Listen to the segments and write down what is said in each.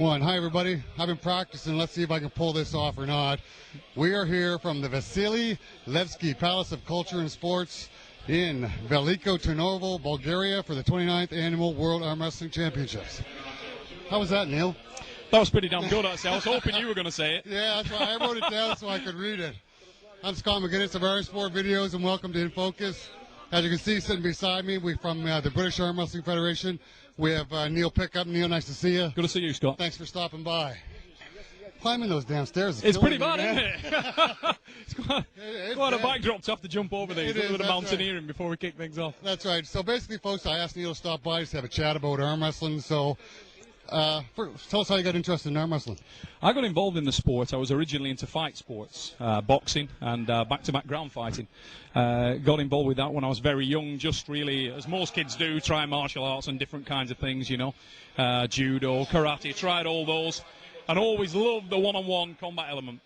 One. Hi, everybody. I've been practicing. Let's see if I can pull this off or not. We are here from the Vasily Levski Palace of Culture and Sports in Veliko Tarnovo, Bulgaria for the 29th Annual World Arm Wrestling Championships. How was that, Neil? That was pretty damn good, actually. I was hoping you were going to say it. Yeah, that's why I wrote it down so I could read it. I'm Scott McGinnis of ArmsportVideos, and welcome to In Focus. As you can see, sitting beside me, we're from the British Arm Wrestling Federation. We have Neil Pickup. Neil, nice to see you. Good to see you, Scott. Thanks for stopping by. Climbing those damn stairs It's pretty me, bad, man. isn't it? It's quite a backdrop to have to jump over these. A little bit of mountaineering before we kick things off. That's right. So basically, folks, I asked Neil to stop by just to have a chat about arm wrestling. So first, tell us how you got interested in arm wrestling. I got involved in the sport. I was originally into fight sports, boxing and back-to-back ground fighting. Got involved with that when I was very young, just really, as most kids do, try martial arts and different kinds of things, you know. Judo, karate, tried all those, and always loved the one-on-one combat element.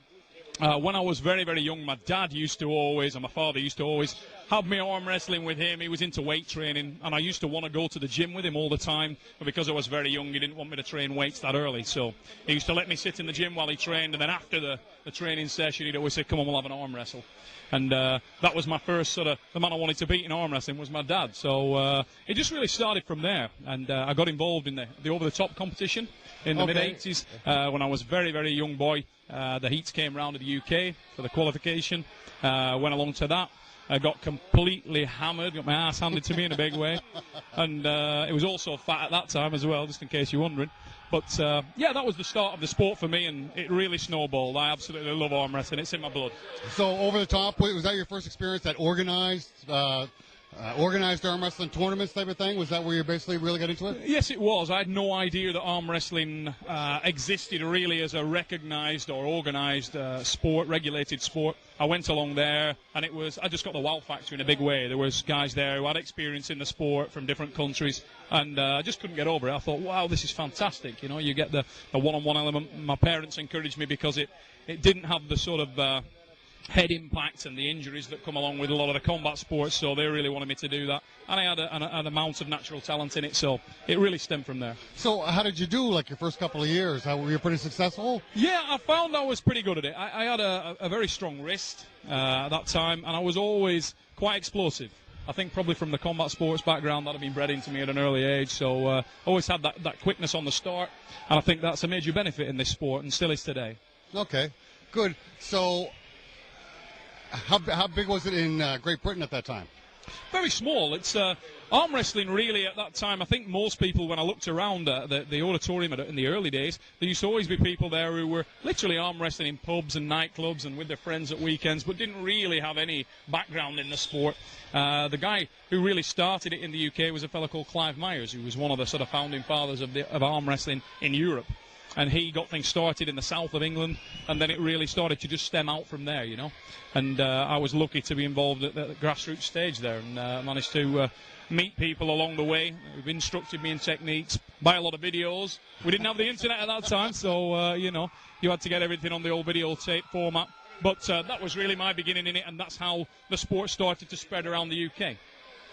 When I was very, very young, my dad used to always, and my father used to always, have me arm wrestling with him. He was into weight training, and I used to want to go to the gym with him all the time. But because I was very young, he didn't want me to train weights that early. So he used to let me sit in the gym while he trained, and then after the training session, he'd always say, come on, we'll have an arm wrestle. And that was my first sort of, the man I wanted to beat in arm wrestling was my dad. So it just really started from there. And I got involved in the over-the-top competition in the mid-'80s when I was a very, very young boy. The heats came round to the UK for the qualification. Went along to that. I got completely hammered, got my ass handed to me in a big way. And it was also fat at that time as well, just in case you're wondering. But, yeah, that was the start of the sport for me, and it really snowballed. I absolutely love arm wrestling. It's in my blood. So over the top, was that your first experience at organized arm wrestling tournaments type of thing? Was that where you basically really got into it? Yes, it was. I had no idea that arm wrestling existed really as a recognized or organized sport, regulated sport. I went along there, and I just got the wow factor in a big way. There was guys there who had experience in the sport from different countries, and I just couldn't get over it. I thought, wow, this is fantastic. You know, you get the one-on-one element. My parents encouraged me because it didn't have the sort of head impact and the injuries that come along with a lot of the combat sports, so they really wanted me to do that. And I had an amount of natural talent in it, so it really stemmed from there. So how did you do, like, your first couple of years? Were you pretty successful? Yeah, I found I was pretty good at it. I had a very strong wrist at that time, and I was always quite explosive. I think probably from the combat sports background that had been bred into me at an early age, so always had that quickness on the start, and I think that's a major benefit in this sport, and still is today. Okay, good. So how big was it in Great Britain at that time? Very small. It's arm wrestling really at that time. I think most people, when I looked around the auditorium in the early days, there used to always be people there who were literally arm wrestling in pubs and nightclubs and with their friends at weekends, but didn't really have any background in the sport. The guy who really started it in the UK was a fellow called Clive Myers, who was one of the sort of founding fathers of arm wrestling in Europe. And he got things started in the south of England, and then it really started to just stem out from there, you know. And I was lucky to be involved at the grassroots stage there, and managed to meet people along the way who've instructed me in techniques, buy a lot of videos. We didn't have the internet at that time, so, you know, you had to get everything on the old videotape format. But that was really my beginning in it, and that's how the sport started to spread around the UK.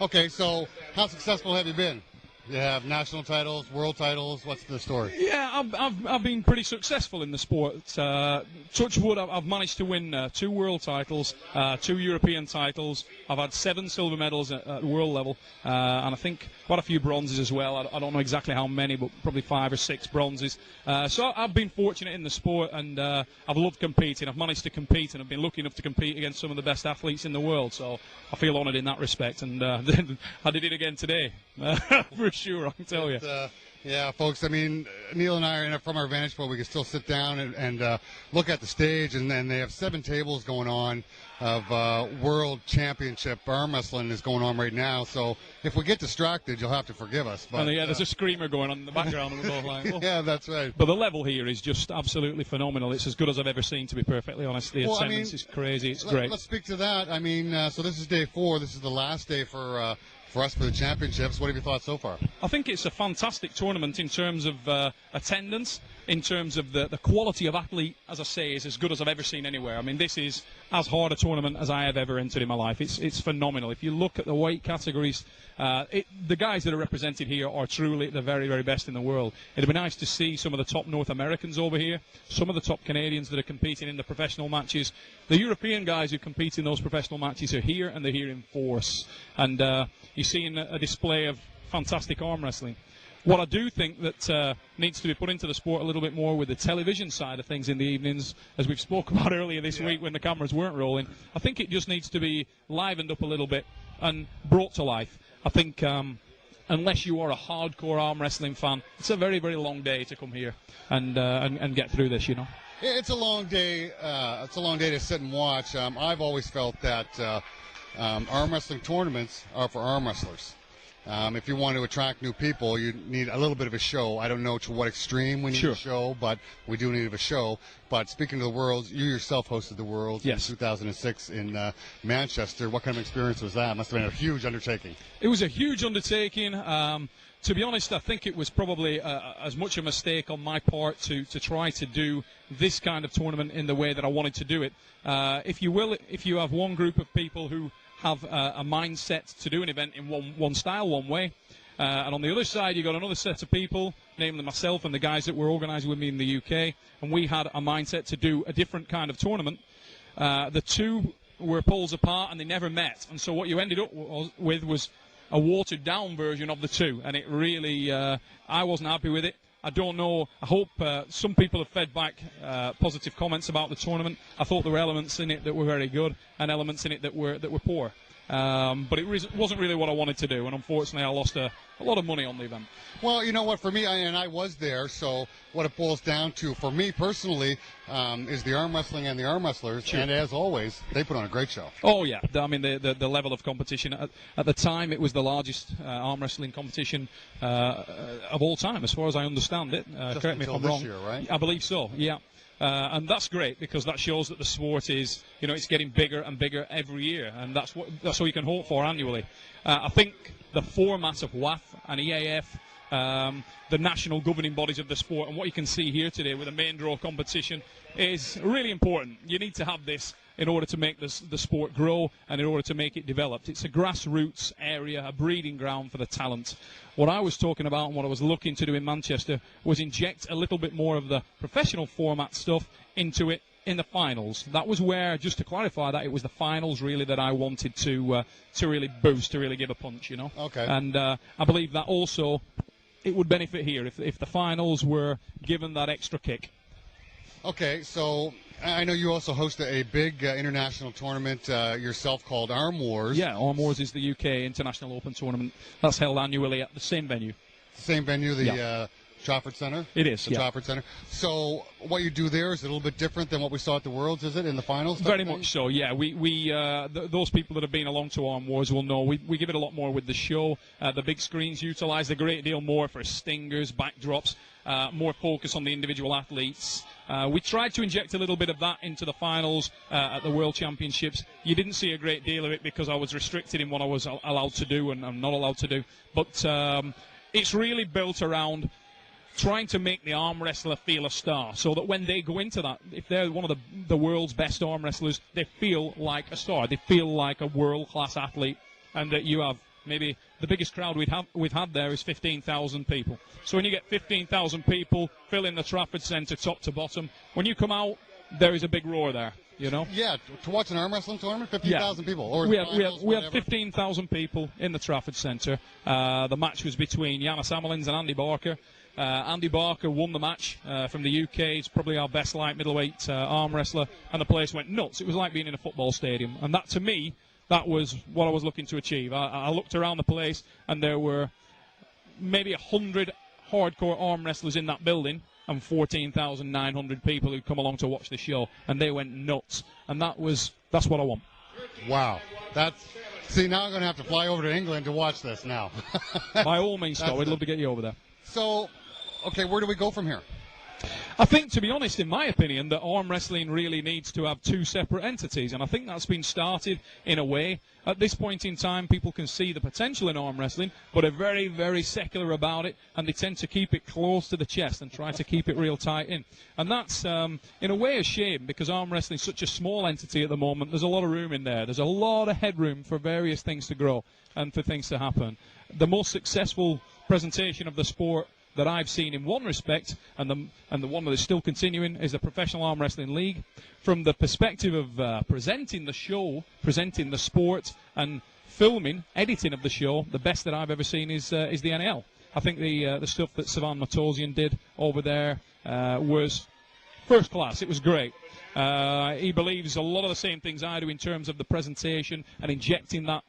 Okay, so how successful have you been? You have national titles, world titles. What's the story? Yeah, I've been pretty successful in the sport. Touch wood, I've managed to win 2 world titles, 2 European titles. I've had 7 silver medals at world level, and I think quite a few bronzes as well. I don't know exactly how many, but probably 5 or 6 bronzes. So I've been fortunate in the sport, and I've loved competing. I've managed to compete, and I've been lucky enough to compete against some of the best athletes in the world. So I feel honoured in that respect, and I did it again today. For sure, I can tell you. Yeah, folks, I mean, Neil and I are from our vantage point. We can still sit down and look at the stage, and then they have 7 tables going on of World Championship arm wrestling is going on right now. So if we get distracted, you'll have to forgive us. But, yeah, there's a screamer going on in the background, and we're both like, oh. Yeah, that's right. But the level here is just absolutely phenomenal. It's as good as I've ever seen, to be perfectly honest. The attendance is crazy. It's great. Let's speak to that. I mean, so this is day 4. This is the last day for us for the championships. What have you thought so far? I think it's a fantastic tournament in terms of attendance. in terms of the quality of athlete, as I say, is as good as I've ever seen anywhere. I mean, this is as hard a tournament as I have ever entered in my life. It's phenomenal. If you look at the weight categories, the guys that are represented here are truly the very, very best in the world. It'd be nice to see some of the top North Americans over here, some of the top Canadians that are competing in the professional matches. The European guys who compete in those professional matches are here, and they're here in force. And you're seeing a display of fantastic arm wrestling. What I do think that needs to be put into the sport a little bit more with the television side of things in the evenings, as we've spoke about earlier this week when the cameras weren't rolling, I think it just needs to be livened up a little bit and brought to life. I think unless you are a hardcore arm wrestling fan, it's a very, very long day to come here and get through this, you know. It's a long day. It's a long day to sit and watch. I've always felt that arm wrestling tournaments are for arm wrestlers. If you want to attract new people, you need a little bit of a show. I don't know to what extreme we need a show, but we do need a show. But speaking of the Worlds, you yourself hosted the Worlds in 2006 in Manchester. What kind of experience was that? It must have been a huge undertaking. It was a huge undertaking. To be honest, I think it was probably as much a mistake on my part to try to do this kind of tournament in the way that I wanted to do it. If you have one group of people who have a mindset to do an event in one style, one way, and on the other side you've got another set of people, namely myself and the guys that were organising with me in the UK, and we had a mindset to do a different kind of tournament. The two were poles apart and they never met, and so what you ended up with was a watered-down version of the two, and it really, I wasn't happy with it. I don't know. I hope some people have fed back positive comments about the tournament. I thought there were elements in it that were very good and elements in it that were poor. But it wasn't really what I wanted to do, and unfortunately I lost a lot of money on the event. Well, you know what, for me, and I was there, so what it boils down to, for me personally, is the arm wrestling and the arm wrestlers, and as always, they put on a great show. Oh, yeah. I mean, the level of competition. At the time, it was the largest arm wrestling competition of all time, as far as I understand it. Correct me if I'm wrong. This year, right? I believe so, yeah. And that's great, because that shows that the sport is, it's getting bigger and bigger every year, and that's what you can hope for annually. I think the format of WAF and EAF, the national governing bodies of the sport, and what you can see here today with a main draw competition is really important. You need to have this in order to make the sport grow and in order to make it developed. It's a grassroots area, a breeding ground for the talent. What I was talking about and what I was looking to do in Manchester was inject a little bit more of the professional format stuff into it in the finals. That was where, just to clarify that, it was the finals really that I wanted to really boost, to really give a punch, Okay. And I believe that also it would benefit here if the finals were given that extra kick. Okay, so I know you also host a big international tournament yourself called ArmWars. Yeah, ArmWars is the UK International Open Tournament. That's held annually at the same venue. Same venue, the Trafford Center? It is, the Trafford Center. So what you do there is a little bit different than what we saw at the Worlds, is it, in the finals? Very much so, yeah. Those people that have been along to ArmWars will know we give it a lot more with the show. The big screens utilised a great deal more for stingers, backdrops, more focus on the individual athletes. We tried to inject a little bit of that into the finals at the World Championships. You didn't see a great deal of it because I was restricted in what I was allowed to do and I'm not allowed to do. But it's really built around trying to make the arm wrestler feel a star, so that when they go into that, if they're one of the world's best arm wrestlers, they feel like a star. They feel like a world-class athlete, and that you have maybe the biggest crowd we've had there is 15,000 people. So when you get 15,000 people filling the Trafford Centre top to bottom, when you come out, there is a big roar there. Yeah, to watch an arm wrestling tournament, 15,000 people. Or we have 15,000 people in the Trafford Centre. The match was between Yanis Amelins and Andy Barker. Andy Barker won the match from the UK. He's probably our best light middleweight arm wrestler, and the place went nuts. It was like being in a football stadium, and that, to me, that was what I was looking to achieve. I looked around the place, and there were maybe 100 hardcore arm wrestlers in that building, and 14,900 people who'd come along to watch the show, and they went nuts. And that's what I want. Wow. See, now I'm going to have to fly over to England to watch this now. By all means, Scott, we'd love to get you over there. So, okay, where do we go from here? I think, to be honest, in my opinion, that arm wrestling really needs to have two separate entities, and I think that's been started in a way. At this point in time, people can see the potential in arm wrestling, but are very, very secular about it, and they tend to keep it close to the chest and try to keep it real tight in. And that's, in a way, a shame, because arm wrestling is such a small entity at the moment. There's a lot of room in there. There's a lot of headroom for various things to grow and for things to happen. The most successful presentation of the sport that I've seen in one respect, and the one that is still continuing, is the Professional Arm Wrestling League. From the perspective of presenting the show, presenting the sport, and filming, editing of the show, the best that I've ever seen is the NL. I think the stuff that Savan Matosian did over there was first class. It was great. He believes a lot of the same things I do in terms of the presentation and injecting that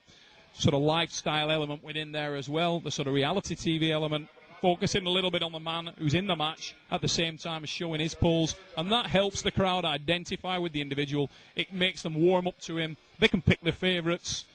sort of lifestyle element within there as well, the sort of reality TV element, focusing a little bit on the man who's in the match at the same time as showing his pulls, and that helps the crowd identify with the individual. It makes them warm up to him. They can pick their favourites,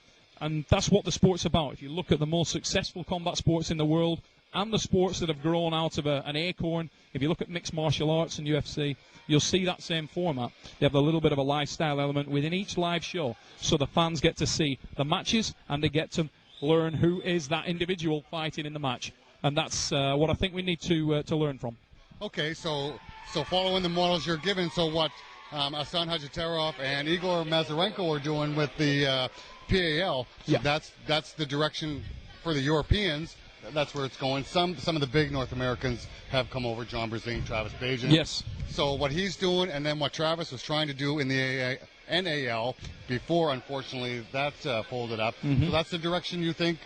and that's what the sport's about. If you look at the most successful combat sports in the world and the sports that have grown out of an acorn, if you look at mixed martial arts and UFC, you'll see that same format. They have a little bit of a lifestyle element within each live show, so the fans get to see the matches and they get to learn who is that individual fighting in the match. And that's what I think we need to learn from. Okay, so following the models you're given, so what Asan Hajaterov and Igor Mazarenko are doing with the PAL, so that's the direction for the Europeans. That's where it's going. Some of the big North Americans have come over, John Brazing, Travis Bajan. Yes. So what he's doing, and then what Travis was trying to do in the NAL before, unfortunately, that folded up. Mm-hmm. So that's the direction you think?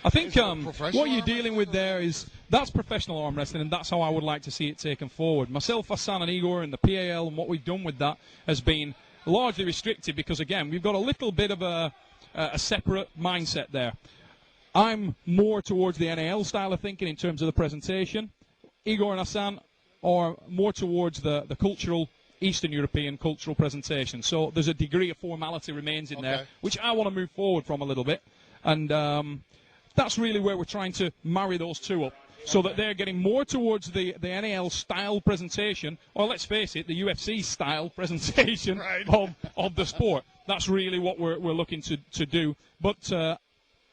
I think what you're dealing with there is that's professional arm wrestling, and that's how I would like to see it taken forward. Myself, Hassan, and Igor, and the PAL, and what we've done with that has been largely restricted because, again, we've got a little bit of a separate mindset there. I'm more towards the NAL style of thinking in terms of the presentation. Igor and Hassan are more towards the cultural, Eastern European cultural presentation. So there's a degree of formality remains in there, which I want to move forward from a little bit. And that's really where we're trying to marry those two up, so that they're getting more towards the NAL style presentation, or let's face it, the UFC style presentation of the sport. That's really what we're looking to do. But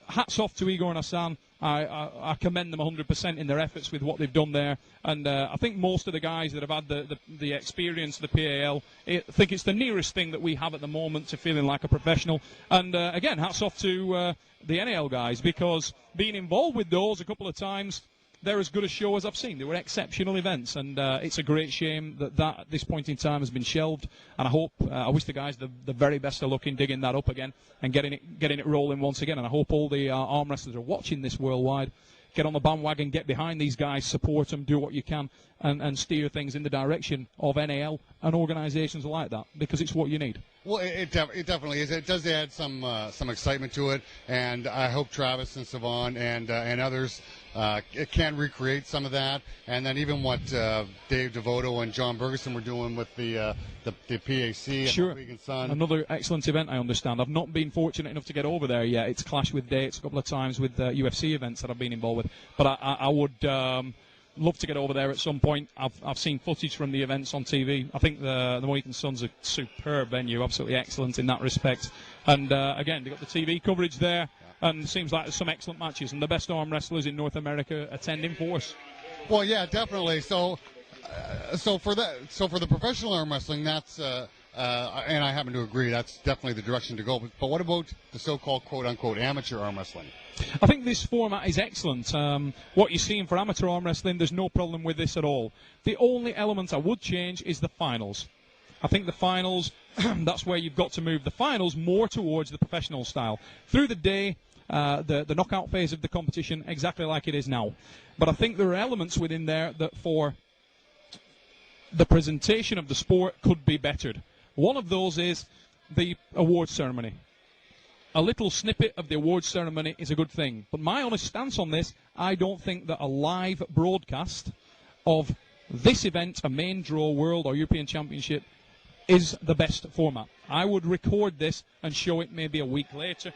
hats off to Igor and Hassan. I commend them 100% in their efforts with what they've done there. And I think most of the guys that have had the experience of the PAL, I think it's the nearest thing that we have at the moment to feeling like a professional. And again, hats off to the NAL guys, because being involved with those a couple of times, they're as good a show as I've seen. They were exceptional events, and it's a great shame that at this point in time has been shelved. And I wish the guys the very best of luck in digging that up again and getting it rolling once again. And I hope all the arm wrestlers are watching this worldwide. Get on the bandwagon, get behind these guys, support them, do what you can, and steer things in the direction of NAL and organisations like that, because it's what you need. Well, it definitely is. It does add some excitement to it, and I hope Travis and Savan and others can recreate some of that. And then even what Dave Devoto and John Bergeson were doing with the PAC. Sure. And Sun. Another excellent event, I understand. I've not been fortunate enough to get over there yet. It's clashed with dates a couple of times with UFC events that I've been involved with. But I would love to get over there at some point. I've seen footage from the events on TV. I think the Mohegan Sun's a superb venue, absolutely excellent in that respect. And again, they've got the TV coverage there, and it seems like there's some excellent matches, and the best arm wrestlers in North America attending for us. Well, yeah, definitely. So for the professional arm wrestling, that's and I happen to agree, that's definitely the direction to go. But what about the so-called quote-unquote amateur arm wrestling? I think this format is excellent. What you're seeing for amateur arm wrestling, there's no problem with this at all. The only element I would change is the finals. I think the finals, that's where you've got to move the finals more towards the professional style. Through the day, the knockout phase of the competition, exactly like it is now. But I think there are elements within there that for the presentation of the sport could be bettered. One of those is the awards ceremony. A little snippet of the awards ceremony is a good thing. But my honest stance on this, I don't think that a live broadcast of this event, a main draw World or European Championship, is the best format. I would record this and show it maybe a week later,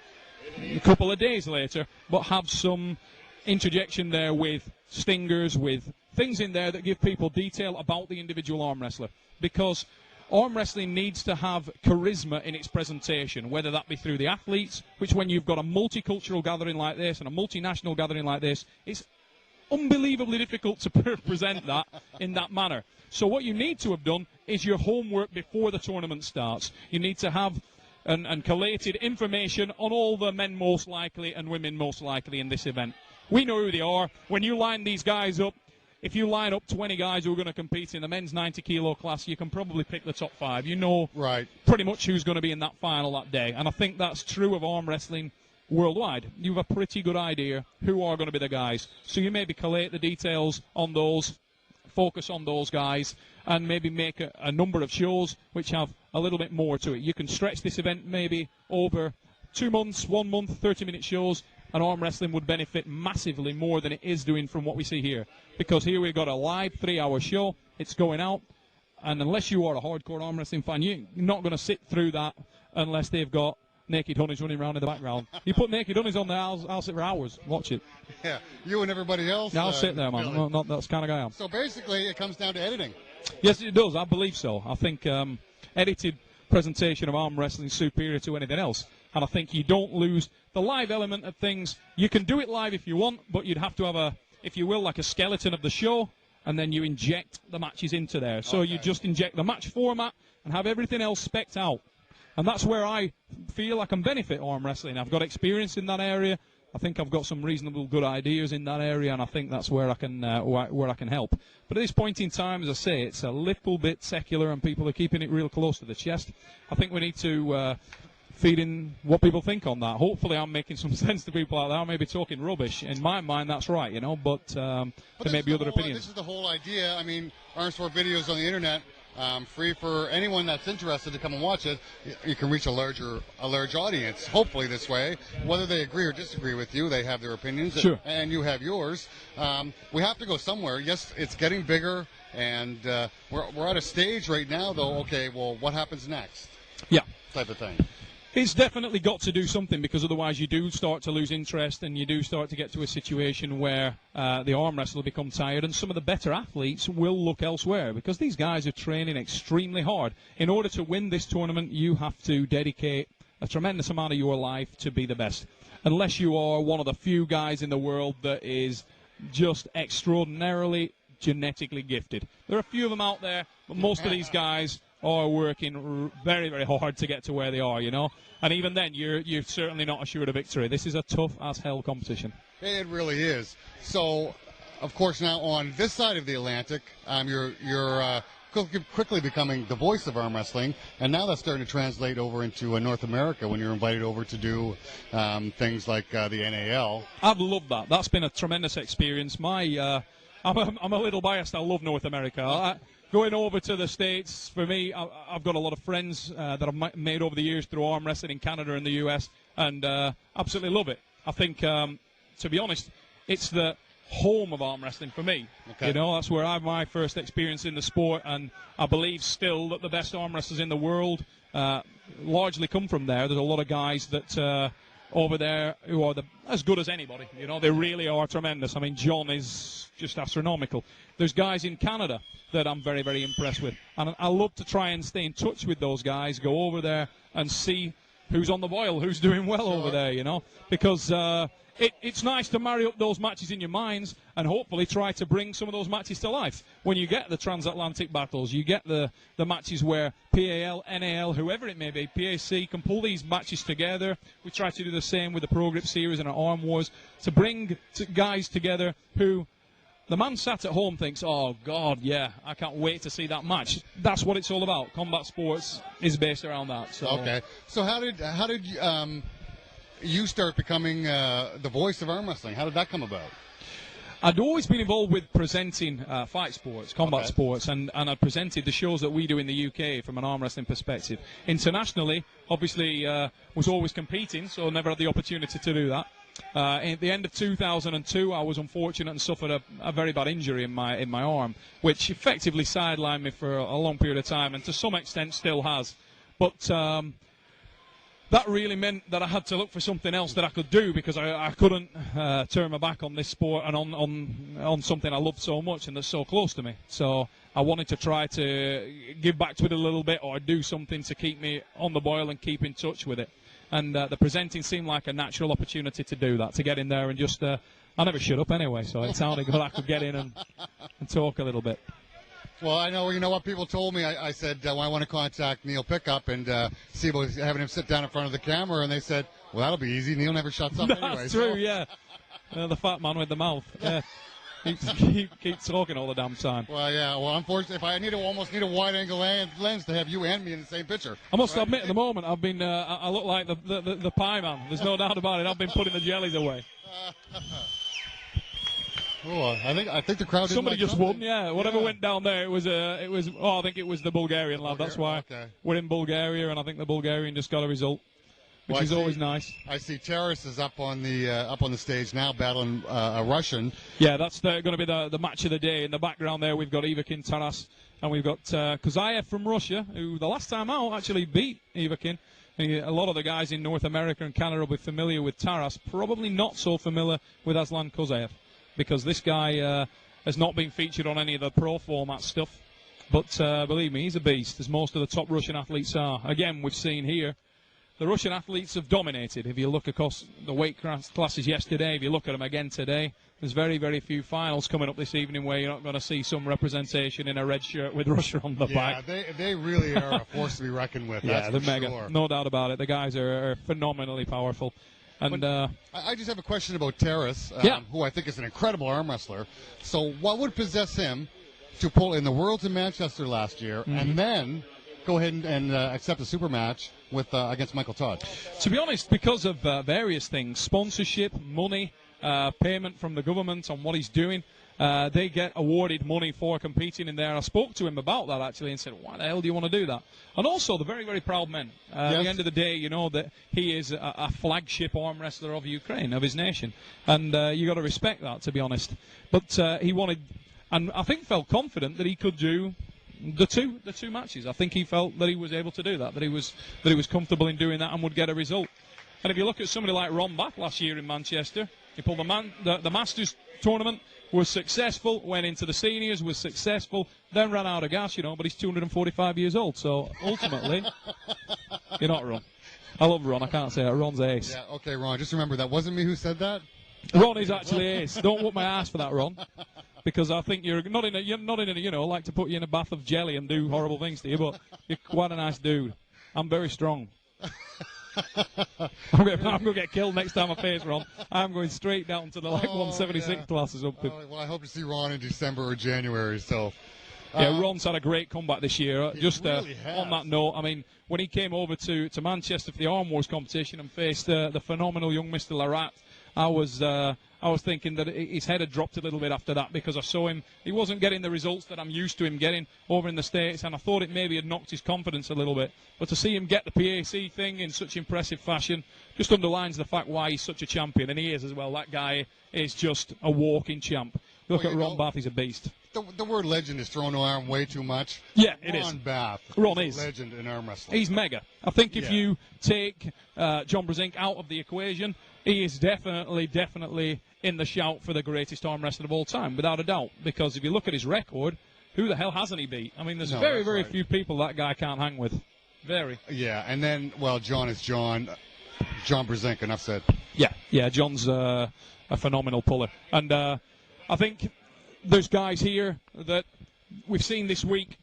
a couple of days later, but have some interjection there with stingers, with things in there that give people detail about the individual arm wrestler, because arm wrestling needs to have charisma in its presentation, whether that be through the athletes, which when you've got a multicultural gathering like this and a multinational gathering like this, it's unbelievably difficult to present that in that manner. So what you need to have done is your homework before the tournament starts. You need to have and collated information on all the men most likely and women most likely in this event. We know who they are. When you line these guys up, if you line up 20 guys who are going to compete in the men's 90-kilo class, you can probably pick the top 5. You know pretty much who's going to be in that final that day. And I think that's true of arm wrestling worldwide. You have a pretty good idea who are going to be the guys. So you maybe collate the details on those, focus on those guys, and maybe make a number of shows which have a little bit more to it. You can stretch this event maybe over 2 months, 1 month, 30-minute shows, and arm wrestling would benefit massively more than it is doing from what we see here. Because here we've got a live 3-hour show, it's going out, and unless you are a hardcore arm wrestling fan, you're not going to sit through that unless they've got naked honeys running around in the background. You put naked honeys on there, I'll sit for hours, watch it. Yeah, you and everybody else? Yeah, I'll sit there, man. Really? Not that's the kind of guy I am. So basically, it comes down to editing. Yes, it does. I believe so. I think edited presentation of arm wrestling is superior to anything else. And I think you don't lose the live element of things. You can do it live if you want, but you'd have to have a, if you will, like a skeleton of the show, and then you inject the matches into there. So you just inject the match format and have everything else specced out. And that's where I feel I can benefit arm wrestling. I've got experience in that area. I think I've got some reasonable good ideas in that area, and I think that's where I can where I can help. But at this point in time, as I say, it's a little bit secular, and people are keeping it real close to the chest. I think we need to feed in what people think on that. Hopefully, I'm making some sense to people out there. I may be talking rubbish. In my mind, that's right, you know. But there may be other opinions. This is the whole idea. I mean, ArmsportVideos on the internet. Free for anyone that's interested to come and watch it. You can reach a large audience, hopefully this way. Whether they agree or disagree with you, they have their opinions, sure, and you have yours. We have to go somewhere. Yes, it's getting bigger, and we're at a stage right now, though, okay, well, what happens next? Yeah. Type of thing. It's definitely got to do something, because otherwise you do start to lose interest, and you do start to get to a situation where the arm wrestler become tired, and some of the better athletes will look elsewhere, because these guys are training extremely hard. In order to win this tournament, you have to dedicate a tremendous amount of your life to be the best, unless you are one of the few guys in the world that is just extraordinarily genetically gifted. There are a few of them out there, but most of these guys are working very, very hard to get to where they are, you know. And even then, you're certainly not assured of victory. This is a tough-as-hell competition. It really is. So, of course, now on this side of the Atlantic, you're quickly becoming the voice of arm wrestling, and now that's starting to translate over into North America when you're invited over to do things like the NAL. I've loved that. That's been a tremendous experience. I'm a little biased. I love North America. Going over to the States, for me, I've got a lot of friends that I've made over the years through arm wrestling in Canada and the US, and absolutely love it. I think, to be honest, it's the home of arm wrestling for me. Okay. You know, that's where I have my first experience in the sport, and I believe still that the best arm wrestlers in the world largely come from there. There's a lot of guys that over there who are as good as anybody. You know, they really are tremendous. I mean, John is just astronomical. There's guys in Canada that I'm very, very impressed with. And I love to try and stay in touch with those guys, go over there and see who's on the boil, who's doing well over there, you know. Because it's nice to marry up those matches in your minds and hopefully try to bring some of those matches to life. When you get the transatlantic battles, you get the matches where PAL, NAL, whoever it may be, PAC can pull these matches together. We try to do the same with the Pro Grip Series and our ArmWars to bring guys together who the man sat at home thinks, oh, God, yeah, I can't wait to see that match. That's what it's all about. Combat sports is based around that. So. Okay. So how did you start becoming the voice of arm wrestling? How did that come about? I'd always been involved with presenting fight sports, combat sports, and I presented the shows that we do in the UK from an arm wrestling perspective. Internationally, obviously, was always competing, so never had the opportunity to do that. At the end of 2002, I was unfortunate and suffered a very bad injury in my arm, which effectively sidelined me for a long period of time, and to some extent still has. But the that really meant that I had to look for something else that I could do, because I couldn't turn my back on this sport and on something I love so much and that's so close to me. So I wanted to try to give back to it a little bit, or do something to keep me on the boil and keep in touch with it. And the presenting seemed like a natural opportunity to do that, to get in there and just... I never shut up anyway, so it sounded good I could get in and talk a little bit. Well, I know, you know what people told me? I said, well, I want to contact Neil Pickup and see about having him sit down in front of the camera, and they said, well, that'll be easy. Neil never shuts up anyway. That's true, so. yeah. The fat man with the mouth. Yeah. Keep talking all the damn time. Well, yeah. Well, unfortunately, if I almost need a wide-angle lens to have you and me in the same picture. I must admit, at the moment, I've been. I look like the pie man. There's no doubt about it. I've been putting the jellies away. Oh, I think the crowd. Somebody just something. won, yeah. Whatever went down there, it was. Oh, I think it was the Bulgarian lad. That's why we're in Bulgaria, and I think the Bulgarian just got a result, which is always nice. I see Taras is up on the stage now, battling a Russian. Yeah, that's going to be the match of the day. In the background there, we've got Ivakin, Taras, and we've got Kozayev from Russia, who the last time out actually beat Ivakin. A lot of the guys in North America and Canada will be familiar with Taras, probably not so familiar with Aslan Kozayev, because this guy has not been featured on any of the pro format stuff. But believe me, he's a beast, as most of the top Russian athletes are. Again, we've seen here, the Russian athletes have dominated. If you look across the weight classes yesterday, if you look at them again today, there's very, very few finals coming up this evening where you're not going to see some representation in a red shirt with Russia on the back. Yeah, they really are a force to be reckoned with. Yeah, they're mega. Sure. No doubt about it. The guys are phenomenally powerful. And I just have a question about Taras, who I think is an incredible arm wrestler. So what would possess him to pull in the Worlds in Manchester last year and then go ahead and accept a super match with against Michael Todd? To be honest, because of various things, sponsorship, money, payment from the government on what he's doing, they get awarded money for competing in there. I spoke to him about that, actually, and said, why the hell do you want to do that? And also, the very, very proud men. At the end of the day, you know that he is a flagship arm wrestler of Ukraine, of his nation. And you got to respect that, to be honest. But he wanted, and I think felt confident that he could do the two matches. I think he felt that he was able to do that, that he was comfortable in doing that and would get a result. And if you look at somebody like Ron Bath last year in Manchester, he pulled the Masters tournament, was successful, went into the seniors, was successful, then ran out of gas, you know, but he's 245 years old, so ultimately, you're not Ron. I love Ron, I can't say that. Ron's ace. Yeah, okay, Ron, just remember, that wasn't me who said that. Ron is actually ace. Don't whoop my ass for that, Ron, because I think you're not in a, you know, like to put you in a bath of jelly and do horrible things to you, but you're quite a nice dude. I'm very strong. I'm going to get killed next time I face Ron. I'm going straight down to the 176 class or something. Well, I hope to see Ron in December or January. So, yeah, Ron's had a great comeback this year. Just really has. On that note, I mean, when he came over to Manchester for the ArmWars competition and faced the phenomenal young Mr. Larat, I was thinking that his head had dropped a little bit after that, because I saw him. He wasn't getting the results that I'm used to him getting over in the States, and I thought it maybe had knocked his confidence a little bit. But to see him get the PAC thing in such impressive fashion just underlines the fact why he's such a champion, and he is as well. That guy is just a walking champ. Look at Ron Bath, he's a beast. The word legend is thrown around way too much. Yeah, it is. Ron Bath. Ron is is a legend in arm wrestling. He's mega. I think if you take John Brzenk out of the equation, he is definitely in the shout for the greatest arm wrestler of all time, without a doubt. Because if you look at his record, who the hell hasn't he beat? I mean, there's very few people that guy can't hang with. Very. Yeah, and then, well, John is John. John Brzenk, enough said. Yeah, John's a phenomenal puller. And I think there's guys here that we've seen this week,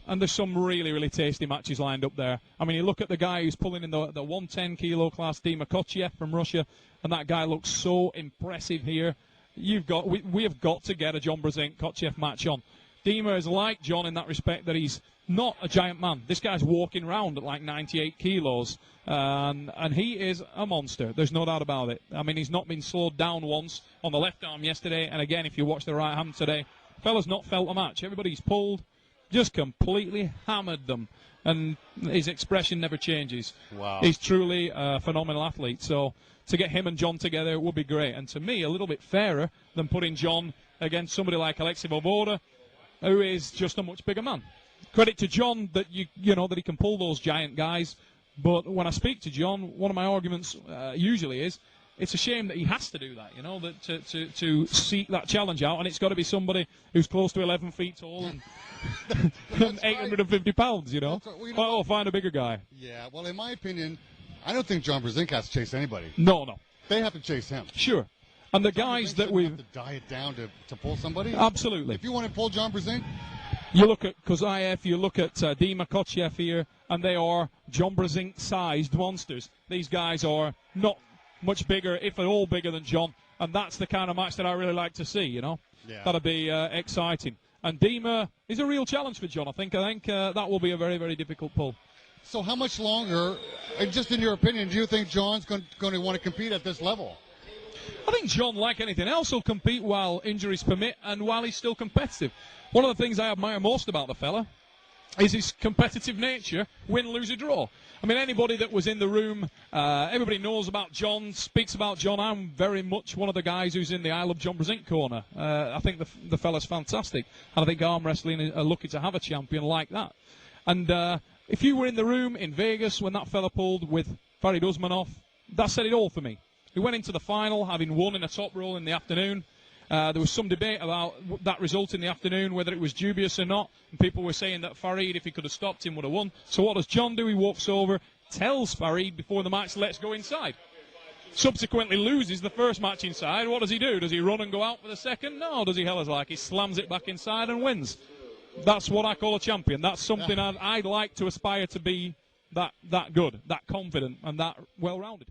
and there's some really tasty matches lined up there. I mean, you look at the guy who's pulling in the 110 kilo class, Dima Kochev from Russia, and that guy looks so impressive here. We have got to get a John Brzenk Kochev match on. Dima is like John in that respect, that he's not a giant man. This guy's walking around at like 98 kilos, and he is a monster. There's no doubt about it. I mean, he's not been slowed down once on the left arm yesterday, and again, if you watch the right hand today, fella's not felt a match. Everybody's pulled, just completely hammered them, and his expression never changes. Wow. He's truly a phenomenal athlete, so to get him and John together would be great, and to me, a little bit fairer than putting John against somebody like Alexei Vovoda, who is just a much bigger man. Credit to John that you know that he can pull those giant guys, But when I speak to John, one of my arguments usually is, it's a shame that he has to do that, you know, that to seek that challenge out, and it's got to be somebody who's close to 11 feet tall and, and 850 pounds, you know. Right. Well, you know, find a bigger guy. Yeah, well, in my opinion, I don't think John Brzezinski has to chase anybody. No. They have to chase him. Sure. And the guys that we've... have to diet down to pull somebody? Absolutely. If you want to pull John Brzezinski? You look at Kozayev, you look at Dima Kotchev here, and they are John Brzezinski-sized monsters. These guys are not much bigger, if at all bigger than John, and that's the kind of match that I really like to see, you know. Yeah. That'll be exciting. And Dima is a real challenge for John. I think that will be a very, very difficult pull. So how much longer, and just in your opinion, do you think John's going to want to compete at this level? I think John, like anything else, will compete while injuries permit and while he's still competitive. One of the things I admire most about the fella is his competitive nature, win, lose, or draw. I mean, anybody that was in the room, everybody knows about John, speaks about John. I'm very much one of the guys who's in the I Love John Brzezinski corner. I think the fella's fantastic, and I think arm wrestling are lucky to have a champion like that. And if you were in the room in Vegas when that fella pulled with Farid Usmanov, that said it all for me. He went into the final having won in a top roll in the afternoon. There was some debate about that result in the afternoon, whether it was dubious or not. And people were saying that Farid, if he could have stopped him, would have won. So what does John do? He walks over, tells Farid before the match, let's go inside. Subsequently loses the first match inside. What does he do? Does he run and go out for the second? No. Does he hell as like? He slams it back inside and wins. That's what I call a champion. That's something I'd like to aspire to be that good, that confident, and that well-rounded.